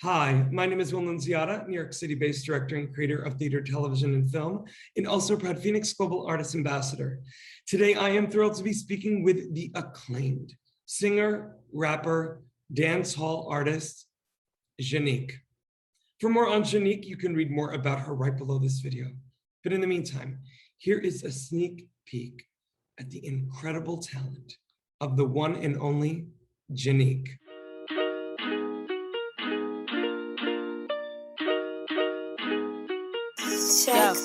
Hi, my name is Will Nunziata, New York City-based director and creator of theater, television, and film, and also proud Phoenix Global Artist Ambassador. Today, I am thrilled to be speaking with the acclaimed singer, rapper, dance hall artist, GENIQUE. For more on GENIQUE, you can read more about her right below this video. But in the meantime, here is a sneak peek at the incredible talent of the one and only GENIQUE. Check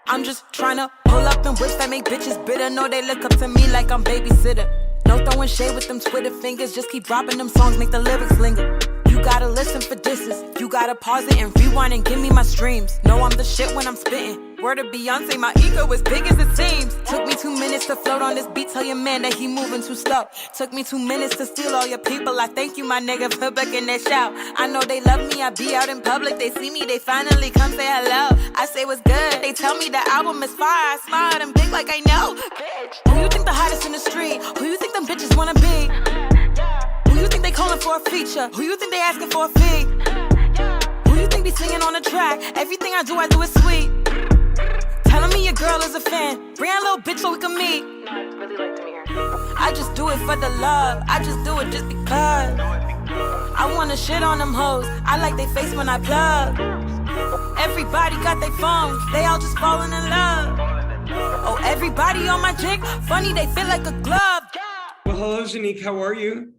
I'm just tryna pull up in whips that make bitches bitter. Know they look up to me like I'm babysitter. No throwing shade with them Twitter fingers. Just keep dropping them songs, make the lyrics linger. You gotta listen for disses. You gotta pause it and rewind and give me my streams. Know I'm the shit when I'm spitting. Word of Beyonce, my ego is big as it seems. Took me 2 minutes to float on this beat. Tell your man that he moving too slow. Took me 2 minutes to steal all your people. I thank you, my nigga, for booking that shout. I know they love me, I be out in public. They see me, they finally come say hello. I say what's good, they tell me the album is fire. I smile at them big like I know. Bitch, who you think the hottest in the street? Who you think them bitches wanna be? Who you think they calling for a feature? Who you think they asking for a fee? Who you think be singing on the track? Everything I do it sweet. Telling me your girl is a fan. Bring a little bitch so we can meet. No, I'd really like to meet her. I just do it for the love. I just do it just because. I wanna shit on them hoes. I like they face when I plug. Everybody got their phones. They all just falling in love. Oh, everybody on my dick. Funny, they fit like a glove. Well, hello, GENIQUE. How are you?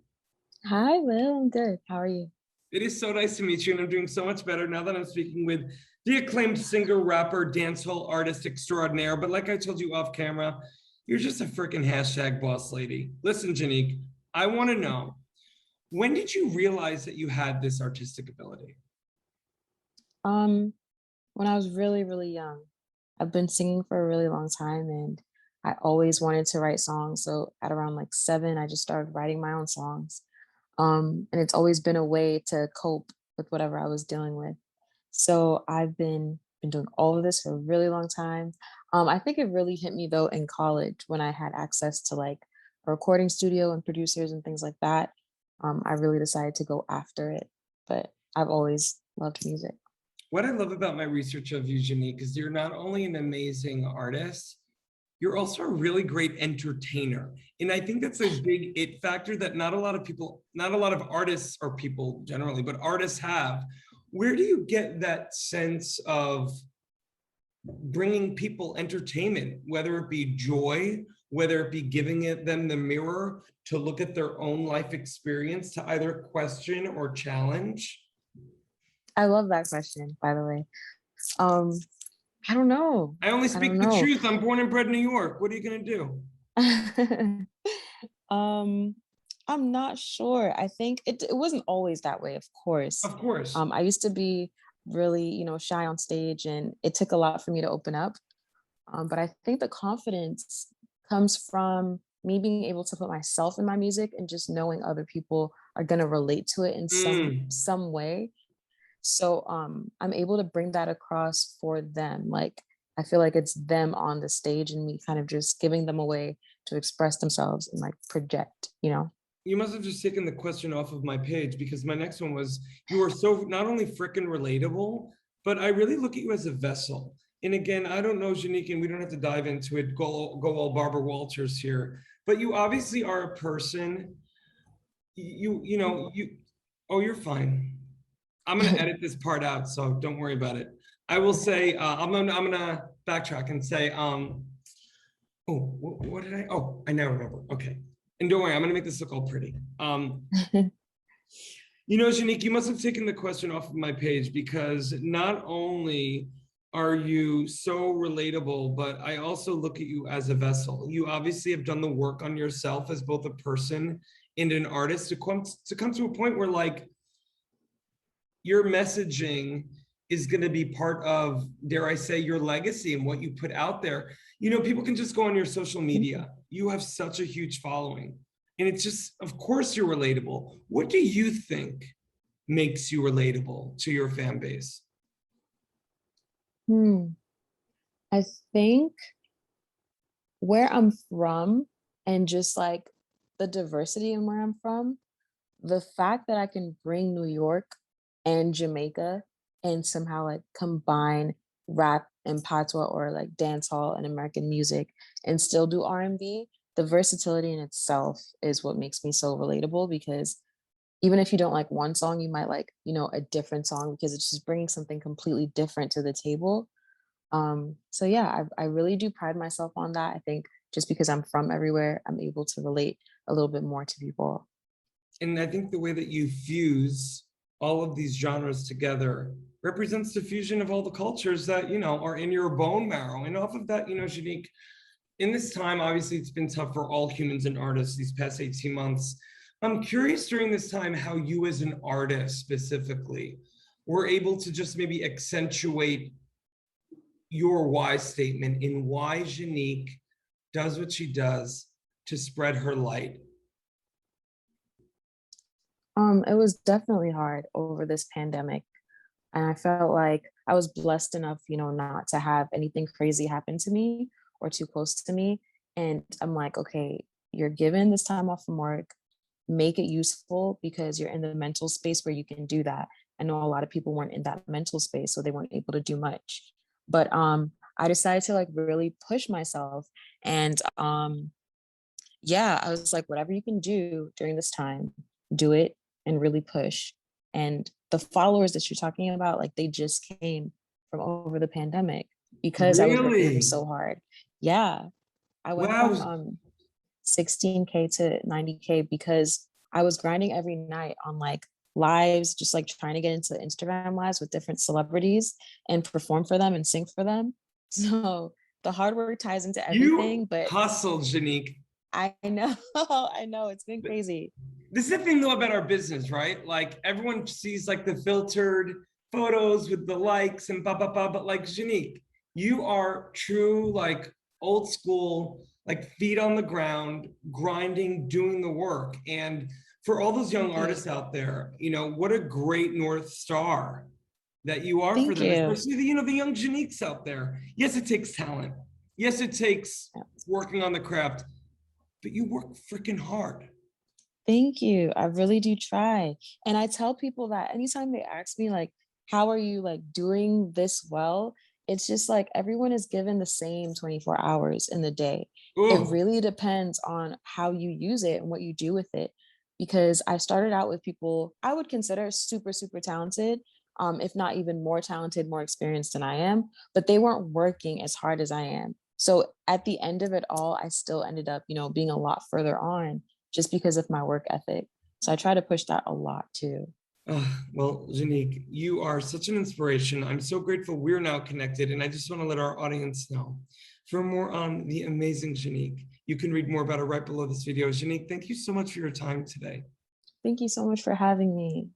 Hi, Will. I'm good. How are you? It is so nice to meet you, and I'm doing so much better now that I'm speaking with the acclaimed singer, rapper, dancehall artist extraordinaire. But like I told you off camera, you're just a freaking hashtag boss lady. Listen, GENIQUE, I want to know, when did you realize that you had this artistic ability? When I was really, really young. I've been singing for a really long time, and I always wanted to write songs. So at around like 7, I just started writing my own songs. And it's always been a way to cope with whatever I was dealing with. So I've been doing all of this for a really long time. I think it really hit me though in college when I had access to like a recording studio and producers and things like that. I really decided to go after it, but I've always loved music. What I love about my research of you, GENIQUE, is you're not only an amazing artist, you're also a really great entertainer. And I think that's a big it factor that not a lot of people, not a lot of artists or people generally, but artists have. Where do you get that sense of bringing people entertainment, whether it be joy, whether it be giving them the mirror to look at their own life experience to either question or challenge? I love that question, by the way. I don't know. I only speak the truth. I'm born and bred in New York. What are you gonna do? I'm not sure. I think it wasn't always that way, of course. Of course. I used to be really, shy on stage, and it took a lot for me to open up. But I think the confidence comes from me being able to put myself in my music and just knowing other people are gonna relate to it in some way. So I'm able to bring that across for them. Like I feel like it's them on the stage and me kind of just giving them a way to express themselves and like project. You must have just taken the question off of my page, because my next one was, you are so not only freaking relatable, but I really look at you as a vessel. And again, I don't know, GENIQUE, and we don't have to dive into it, go all Barbara Walters here, but you obviously are a person, oh, you're fine. I'm gonna edit this part out, so don't worry about it. I will say, I'm gonna backtrack and say, what did I now remember, okay. And don't worry, I'm gonna make this look all pretty. GENIQUE, you must have taken the question off of my page, because not only are you so relatable, but I also look at you as a vessel. You obviously have done the work on yourself as both a person and an artist to come to a point where like your messaging is going to be part of, dare I say, your legacy and what you put out there. People can just go on your social media. You have such a huge following, and it's just, of course you're relatable. What do you think makes you relatable to your fan base? I think Where I'm from and just like the diversity in where I'm from, the fact that I can bring New York and Jamaica and somehow like combine rap and patois or like dancehall and American music and still do R&B, the versatility in itself is what makes me so relatable because even if you don't like one song, you might like, you know, a different song because it's just bringing something completely different to the table. So yeah, I really do pride myself on that. I think just because I'm from everywhere, I'm able to relate a little bit more to people. And I think the way that you fuse all of these genres together represents the fusion of all the cultures that, you know, are in your bone marrow. And off of that, you know, Janique, in this time, obviously it's been tough for all humans and artists these past 18 months. I'm curious during this time how you as an artist specifically were able to just maybe accentuate your why statement in why Janique does what she does to spread her light. It was definitely hard over this pandemic. And I felt like I was blessed enough, you know, not to have anything crazy happen to me or too close to me. And I'm like, okay, you're given this time off from work, make it useful because you're in the mental space where you can do that. I know a lot of people weren't in that mental space, so they weren't able to do much. But I decided to like really push myself. And yeah, I was like, whatever you can do during this time, do it and really push. And the followers that you're talking about, like they just came from over the pandemic because I was working Really? so hard. Yeah, I went from Wow. 16K to 90K because I was grinding every night on like lives, just like trying to get into Instagram lives with different celebrities and perform for them and sing for them. So the hard work ties into You everything, but hustled, Janique. I know, I know it's been crazy. This is the thing though about our business, right? Like everyone sees like the filtered photos with the likes and blah blah blah, but like Janique, you are true like old school, like feet on the ground, grinding, doing the work. And for all those young Thank you. artists out there, you know, what a great North Star that you are for Thank them, you. especially the, you know, the young Janiques out there. Yes, it takes talent. Yes, it takes Yeah. working on the craft, but you work freaking hard. Thank you. I really do try. And I tell people that anytime they ask me like, how are you like doing this well? It's just like everyone is given the same 24 hours in the day. It Oh, really depends on how you use it and what you do with it. Because I started out with people I would consider super, super talented, if not even more talented, more experienced than I am, but they weren't working as hard as I am. So at the end of it all, I still ended up, you know, being a lot further on just because of my work ethic. So I try to push that a lot too. well, Janique, you are such an inspiration. I'm so grateful we're now connected, and I just want to let our audience know. For more on the amazing Janique, you can read more about her right below this video. Janique, thank you so much for your time today. Thank you so much for having me.